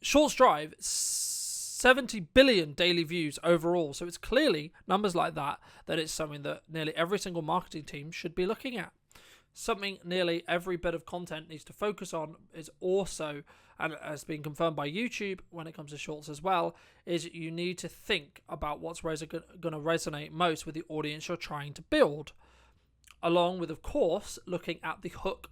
Shorts drive 70 billion daily views overall. So it's clearly numbers like that it's something that nearly every single marketing team should be looking at. Something nearly every bit of content needs to focus on is also, and has been confirmed by YouTube when it comes to shorts as well, is you need to think about what's going to resonate most with the audience you're trying to build. Along with, of course, looking at the hook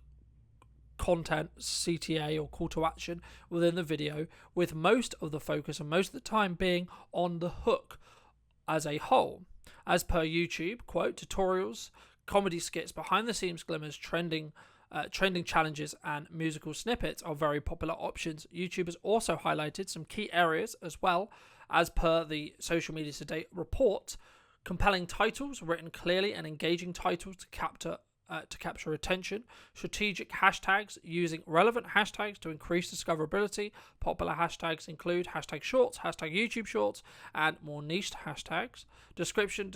content, CTA or call to action within the video, with most of the focus and most of the time being on the hook as a whole. As per YouTube, quote, tutorials, comedy skits, behind the scenes glimmers, trending challenges and musical snippets are very popular options. YouTube has also highlighted some key areas as well, as per the Social Media Today report. Compelling titles, written clearly, and engaging titles to capture attention. Strategic hashtags, using relevant hashtags to increase discoverability. Popular hashtags include hashtag shorts, hashtag YouTube shorts, and more niched hashtags. Description,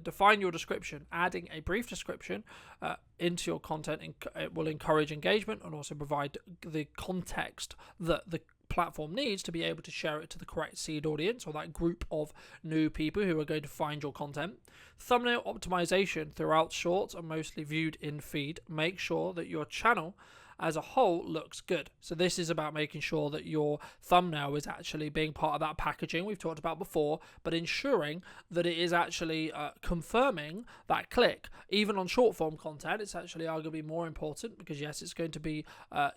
define your description. Adding a brief description into your content it will encourage engagement and also provide the context that the platform needs to be able to share it to the correct seed audience, or that group of new people who are going to find your content. Thumbnail optimization throughout shorts are mostly viewed in feed. Make sure that your channel as a whole looks good. So this is about making sure that your thumbnail is actually being part of that packaging we've talked about before, but ensuring that it is actually confirming that click. Even on short form content, it's actually arguably more important, because yes, it's going to be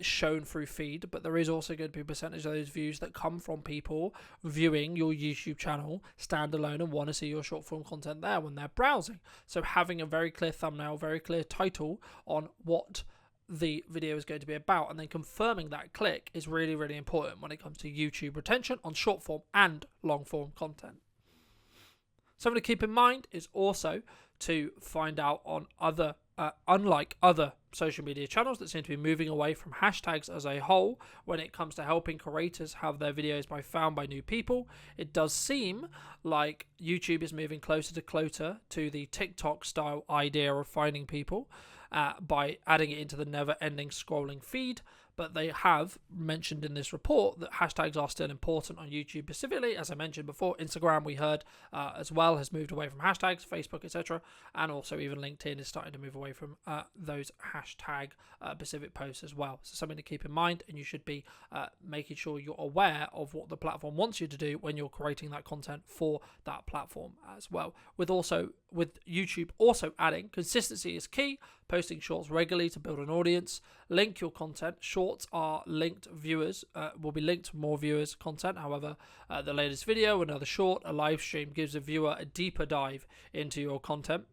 shown through feed, but there is also going to be a percentage of those views that come from people viewing your YouTube channel standalone and want to see your short form content there when they're browsing. So having a very clear thumbnail, very clear title on what the video is going to be about, and then confirming that click is really, really important when it comes to YouTube retention on short form and long form content. Something to keep in mind is also to find out on other, unlike other social media channels that seem to be moving away from hashtags as a whole when it comes to helping creators have their videos found by new people, it does seem like YouTube is moving closer to the TikTok style idea of finding people by adding it into the never-ending scrolling feed. But they have mentioned in this report that hashtags are still important on YouTube specifically. As I mentioned before, Instagram, we heard as well, has moved away from hashtags, Facebook, etc. And also even LinkedIn is starting to move away from those hashtag specific posts as well. So something to keep in mind, and you should be making sure you're aware of what the platform wants you to do when you're creating that content for that platform as well. With YouTube also adding consistency is key, posting shorts regularly to build an audience. Link your content. Shorts are linked viewers, will be linked to more viewers' content. However, the latest video, another short, a live stream gives a viewer a deeper dive into your content.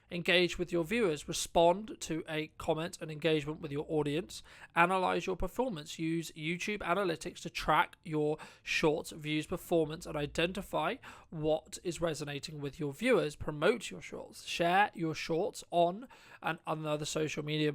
Engage with your viewers. Respond to a comment and engagement with your audience. Analyze your performance. Use YouTube analytics to track your shorts views performance and identify what is resonating with your viewers. Promote your shorts. Share your shorts on another social media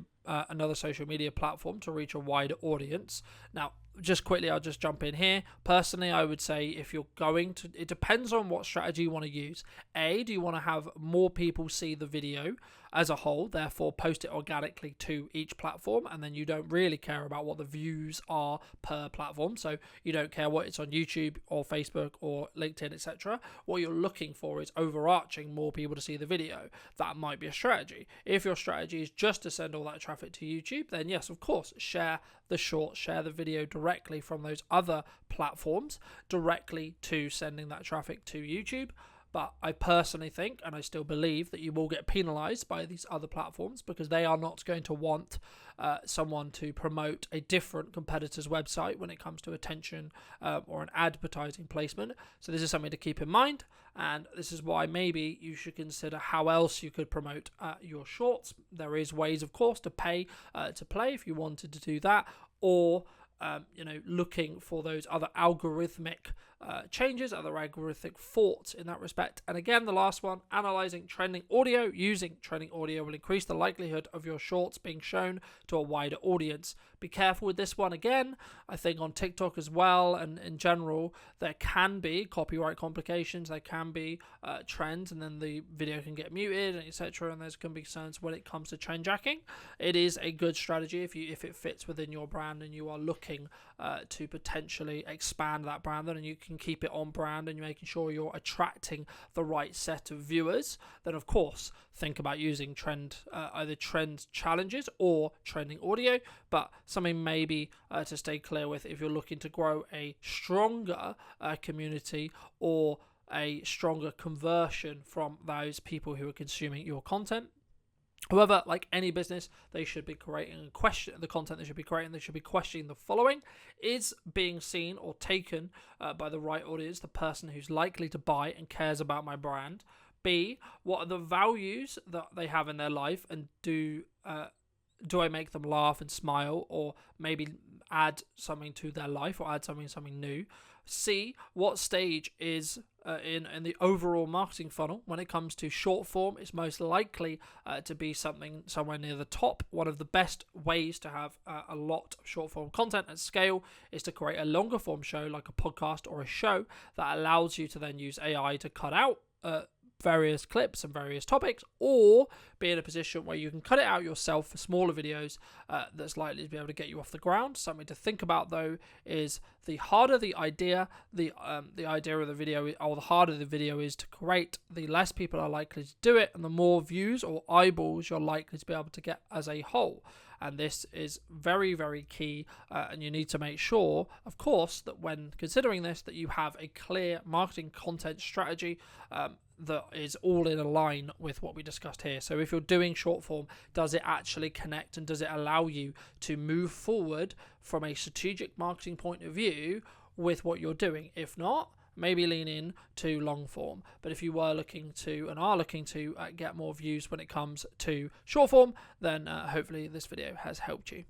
platform to reach a wider audience. Now, just quickly, I'll just jump in here. Personally, I would say if you're going to, it depends on what strategy you want to use. Do you want to have more people see the video as a whole, therefore post it organically to each platform, and then you don't really care about what the views are per platform, so you don't care what it's on YouTube or Facebook or LinkedIn, etc. What you're looking for is overarching more people to see the video. That might be a strategy. If your strategy is just to send all that traffic to YouTube, then yes, of course, share the short, share the video directly from those other platforms directly to sending that traffic to YouTube. But I personally think, and I still believe, that you will get penalized by these other platforms, because they are not going to want someone to promote a different competitor's website when it comes to attention or an advertising placement. So this is something to keep in mind, and this is why maybe you should consider how else you could promote your shorts. There is ways, of course, to pay to play if you wanted to do that, or looking for those other algorithmic changes, other algorithmic thoughts in that respect. And again, the last one, analyzing trending audio. Using trending audio will increase the likelihood of your shorts being shown to a wider audience. be careful with this one. Again, I think on TikTok as well, and in general, there can be copyright complications, there can be trends, and then the video can get muted, etc. And there's going to be concerns when it comes to trend jacking. It is a good strategy if it fits within your brand and you are looking to potentially expand that brand, and you can keep it on brand and you're making sure you're attracting the right set of viewers. Then of course think about using either trend challenges or trending audio, but something maybe to stay clear with if you're looking to grow a stronger community or a stronger conversion from those people who are consuming your content. However, like any business, they should be creating the content they should be creating. They should be questioning the following: is being seen or taken by the right audience, the person who's likely to buy and cares about my brand? B, what are the values that they have in their life, and do I make them laugh and smile, or maybe add something to their life or add something new? C, what stage is in the overall marketing funnel when it comes to short form? It's most likely to be something somewhere near the top. One of the best ways to have a lot of short form content at scale is to create a longer form show like a podcast or a show that allows you to then use AI to cut out various clips and various topics, or be in a position where you can cut it out yourself for smaller videos that's likely to be able to get you off the ground. Something to think about though is the harder the idea, the idea of the video, or the harder the video is to create, the less people are likely to do it, and the more views or eyeballs you're likely to be able to get as a whole. And this is very, very key, and you need to make sure, of course, that when considering this, that you have a clear marketing content strategy that is all in a line with what we discussed here. So if you're doing short form, does it actually connect, and does it allow you to move forward from a strategic marketing point of view with what you're doing? If not, maybe lean in to long form. But if you were looking to and are looking to get more views when it comes to short form, then hopefully this video has helped you.